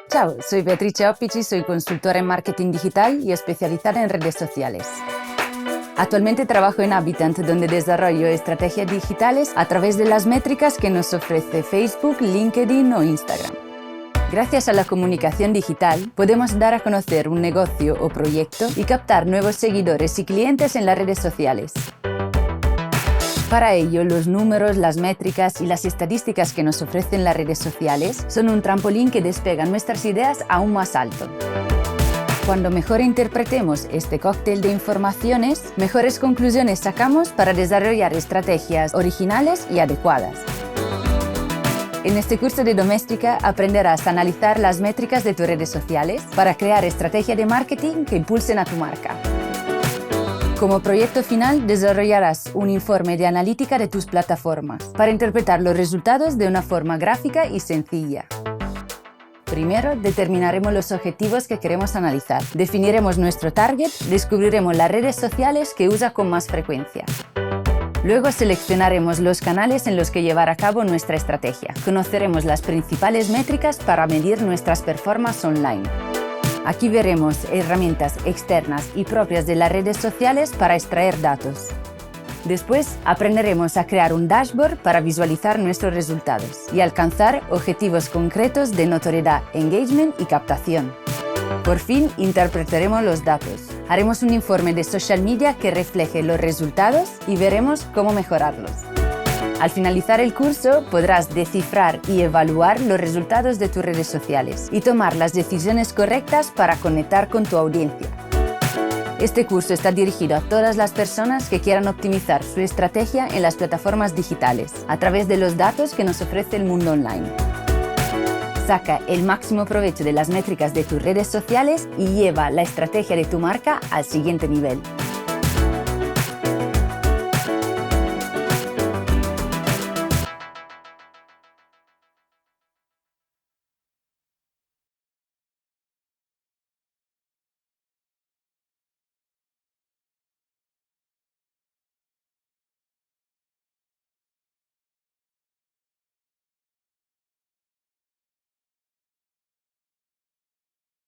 Ciao, soy Beatrice Oppici, soy consultora en marketing digital y especializada en redes sociales. Actualmente trabajo en Habitant, donde desarrollo estrategias digitales a través de las métricas que nos ofrece Facebook, LinkedIn o Instagram. Gracias a la comunicación digital, podemos dar a conocer un negocio o proyecto y captar nuevos seguidores y clientes en las redes sociales. Para ello, los números, las métricas y las estadísticas que nos ofrecen las redes sociales son un trampolín que despega nuestras ideas aún más alto. Cuando mejor interpretemos este cóctel de informaciones, mejores conclusiones sacamos para desarrollar estrategias originales y adecuadas. En este curso de Doméstica aprenderás a analizar las métricas de tus redes sociales para crear estrategias de marketing que impulsen a tu marca. Como proyecto final, desarrollarás un informe de analítica de tus plataformas para interpretar los resultados de una forma gráfica y sencilla. Primero, determinaremos los objetivos que queremos analizar. Definiremos nuestro target, descubriremos las redes sociales que usa con más frecuencia. Luego seleccionaremos los canales en los que llevar a cabo nuestra estrategia. Conoceremos las principales métricas para medir nuestras performances online. Aquí veremos herramientas externas y propias de las redes sociales para extraer datos. Después, aprenderemos a crear un dashboard para visualizar nuestros resultados y alcanzar objetivos concretos de notoriedad, engagement y captación. Por fin, interpretaremos los datos. Haremos un informe de social media que refleje los resultados y veremos cómo mejorarlos. Al finalizar el curso, podrás descifrar y evaluar los resultados de tus redes sociales y tomar las decisiones correctas para conectar con tu audiencia. Este curso está dirigido a todas las personas que quieran optimizar su estrategia en las plataformas digitales a través de los datos que nos ofrece el mundo online. Saca el máximo provecho de las métricas de tus redes sociales y lleva la estrategia de tu marca al siguiente nivel.